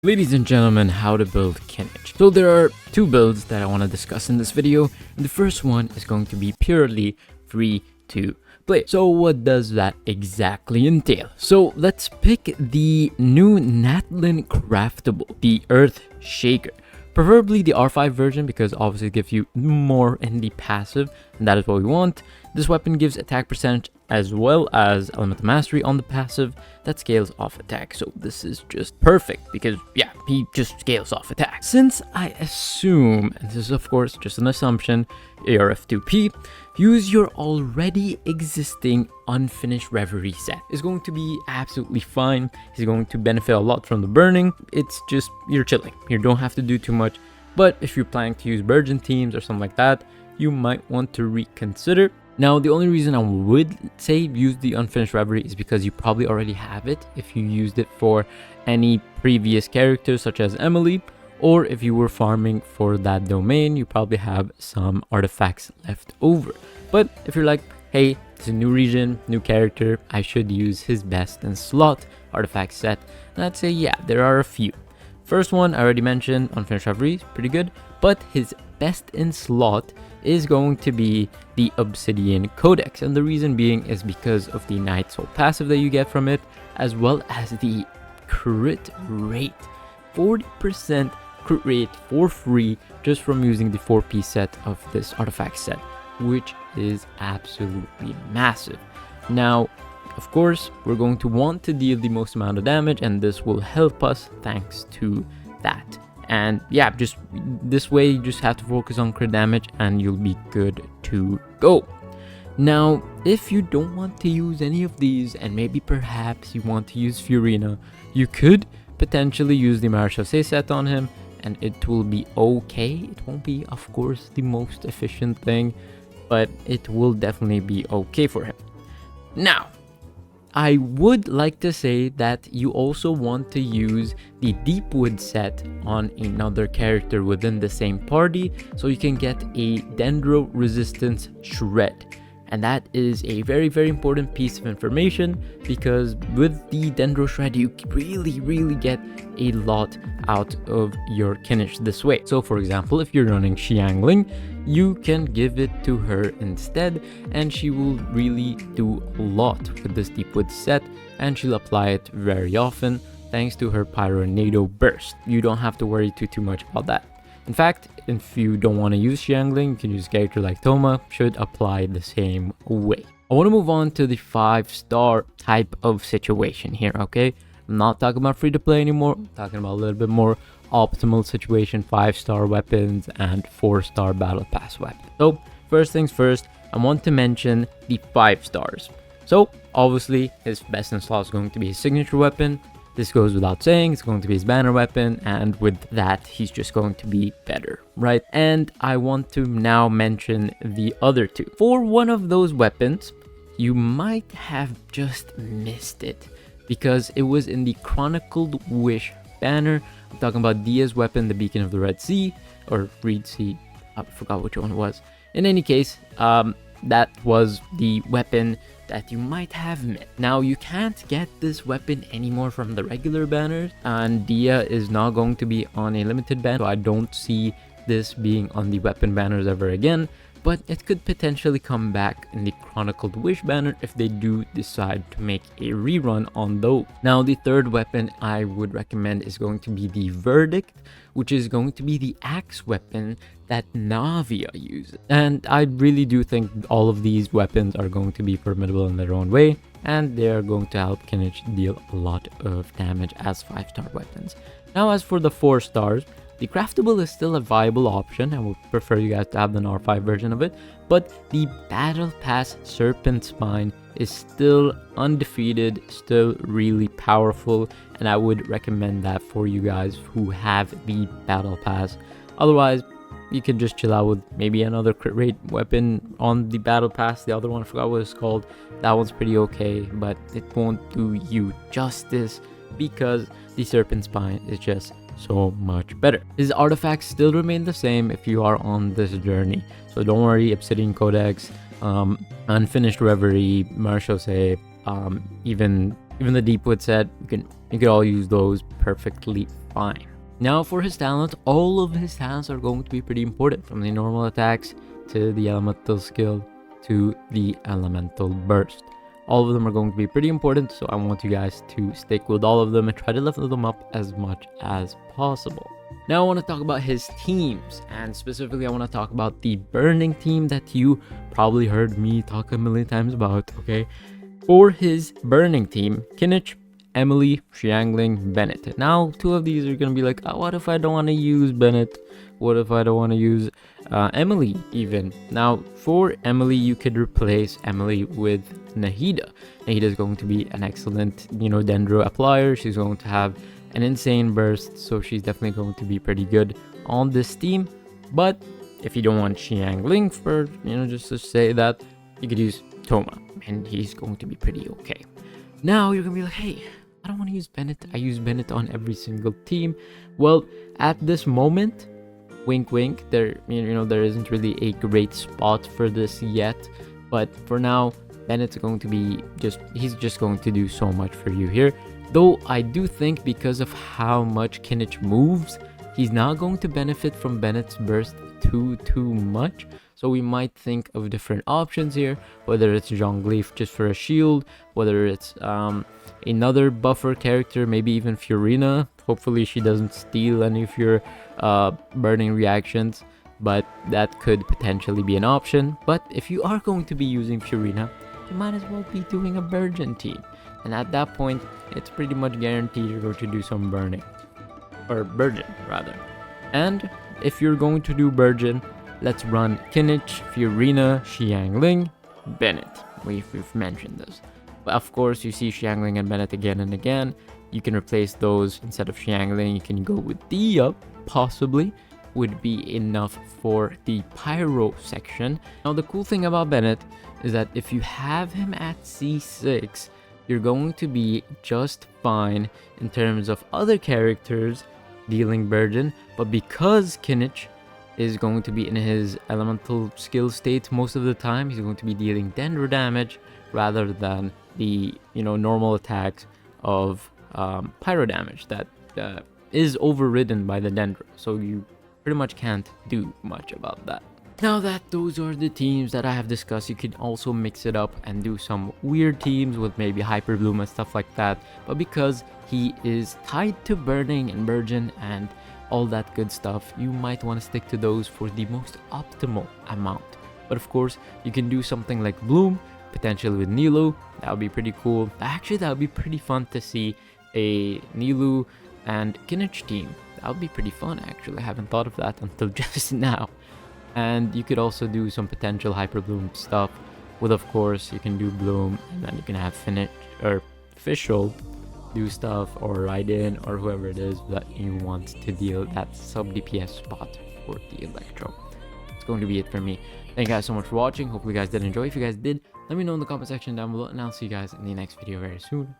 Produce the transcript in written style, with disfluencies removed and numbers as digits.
Ladies and gentlemen, how to build Kinich. So there are two builds that I want to discuss in this video, and the first one is going to be purely free to play. So what does that exactly entail? So let's pick the new Natlan craftable, the Earth Shaker. Preferably the R5 version because obviously it gives you more in the passive, and that is what we want. This weapon gives attack percentage as well as elemental mastery on the passive that scales off attack. So this is just perfect because yeah, he just scales off attack. Since I assume, and this is of course just an assumption, AR-F2P, use your already existing unfinished reverie set. It's going to be absolutely fine. He's going to benefit a lot from the burning. It's just, you're chilling. You don't have to do too much. But if you're planning to use Genshin Teams or something like that, you might want to reconsider. Now, the only reason I would say use the unfinished reverie is because you probably already have it if you used it for any previous characters such as Emily, or if you were farming for that domain, you probably have some artifacts left over. But if you're like, hey, it's a new region, new character, I should use his best in slot artifact set, and I'd say yeah, there are a few. First one I already mentioned, unfinished reverie, pretty good, but his best in slot is going to be the Obsidian Codex, and the reason being is because of the Night Soul passive that you get from it, as well as the crit rate. 40% crit rate for free just from using the 4P set of this artifact set, which is absolutely massive. Now, of course, we're going to want to deal the most amount of damage, and this will help us thanks to that. And yeah, just this way, you just have to focus on crit damage and you'll be good to go. Now, if you don't want to use any of these, and maybe perhaps you want to use Furina, you could potentially use the Marechaussee set on him, and it will be okay. It won't be, of course, the most efficient thing, but it will definitely be okay for him. Now, I would like to say that you also want to use the Deepwood set on another character within the same party, so you can get a Dendro Resistance Shred. And that is a very, very important piece of information because with the Dendro Shred, you really get a lot out of your Kinich this way. So for example, if you're running Xiangling, you can give it to her instead, and she will really do a lot with this Deepwood set, and she'll apply it very often thanks to her Pyronado Burst. You don't have to worry too much about that. In fact, if you don't want to use Xiangling, you can use a character like Thoma, should apply the same way. I want to move on to the 5-star type of situation here, okay? I'm not talking about free to play anymore, I'm talking about a little bit more optimal situation, 5-star weapons and 4-star battle pass weapons. So first things first, I want to mention the 5 stars. So obviously his best in slot is going to be his signature weapon. This goes without saying, it's going to be his banner weapon, and with that, he's just going to be better, right? And I want to now mention the other two. For one of those weapons, you might have just missed it because it was in the Chronicled Wish banner. I'm talking about Dia's weapon, the Beacon of the Red Sea, or Reed Sea, I forgot which one it was. In any case, that was the weapon that you might have missed. Now, you can't get this weapon anymore from the regular banners, and Dia is not going to be on a limited ban, so I don't see this being on the weapon banners ever again, but it could potentially come back in the Chronicled Wish banner if they do decide to make a rerun on those. Now, the third weapon I would recommend is going to be the Verdict, which is going to be the axe weapon that Navia uses. And I really do think all of these weapons are going to be formidable in their own way, and they are going to help Kinich deal a lot of damage as 5-star weapons. Now, as for the 4 stars, the craftable is still a viable option. I would prefer you guys to have the R5 version of it, but the Battle Pass Serpent Spine is still undefeated, still really powerful, and I would recommend that for you guys who have the Battle Pass. Otherwise, you can just chill out with maybe another crit rate weapon on the Battle Pass. The other one, I forgot what it's called. That one's pretty okay, but it won't do you justice because the Serpent Spine is just so much better. His artifacts still remain the same if you are on this journey, so don't worry. Obsidian Codex, Unfinished Reverie, Marechaussee, even Even the Deepwood set, you can all use those perfectly fine. Now for his talent, all of his talents are going to be pretty important, from the normal attacks to the elemental skill to the elemental burst. All of them are going to be pretty important, so I want you guys to stick with all of them and try to level them up as much as possible. Now I want to talk about his teams, and specifically I want to talk about the burning team that you probably heard me talk a million times about, okay? For his burning team, Kinich, Emily, Xiangling, Bennett. Now, two of these are going to be like, oh, what if I don't want to use Bennett? What if I don't want to use Emily even? Now, for Emily, you could replace Emily with Nahida. Nahida is going to be an excellent, Dendro applier. She's going to have an insane burst, so she's definitely going to be pretty good on this team. But if you don't want Xiangling, for, just to say that, you could use Toma, and he's going to be pretty okay. Now, you're going to be like, hey, I don't want to use Bennett. I use Bennett on every single team. Well, at this moment, wink wink, there isn't really a great spot for this yet, but for now Bennett's going to be he's just going to do so much for you here. Though I do think because of how much Kinich moves, he's not going to benefit from Bennett's burst too much. So we might think of different options here, whether it's Zhongli just for a shield, whether it's another buffer character, maybe even Furina. Hopefully she doesn't steal any of your burning reactions, but that could potentially be an option. But if you are going to be using Furina, you might as well be doing a Virgin team. And at that point, it's pretty much guaranteed you're going to do some burning. Or Virgin, rather. And if you're going to do Virgin, let's run Kinich, Furina, Xiangling, Bennett. We've mentioned this. But of course, you see Xiangling and Bennett again and again. You can replace those instead of Xiangling. You can go with Dia, possibly, would be enough for the Pyro section. Now, the cool thing about Bennett is that if you have him at C6, you're going to be just fine in terms of other characters dealing burden. But because Kinich is going to be in his elemental skill state most of the time, he's going to be dealing Dendro damage rather than the normal attacks of pyro damage that is overridden by the Dendro. So you pretty much can't do much about that. Now that those are the teams that I have discussed, you can also mix it up and do some weird teams with maybe Hyper Bloom and stuff like that. But because he is tied to Burning and Virgin and all that good stuff, you might want to stick to those for the most optimal amount. But of course, you can do something like Bloom, potentially with Nilou. That would be pretty cool. Actually, that would be pretty fun to see a Nilou and Kinich team. That would be pretty fun, actually. I haven't thought of that until just now. And you could also do some potential Hyper Bloom stuff with, of course, you can do Bloom, and then you can have Fischl do stuff, or Raiden, or whoever it is that you want to deal that sub DPS spot for the Electro. It's going to be it for me. Thank you guys so much for watching. Hopefully you guys did enjoy. If you guys did, let me know in the comment section down below, and I'll see you guys in the next video very soon.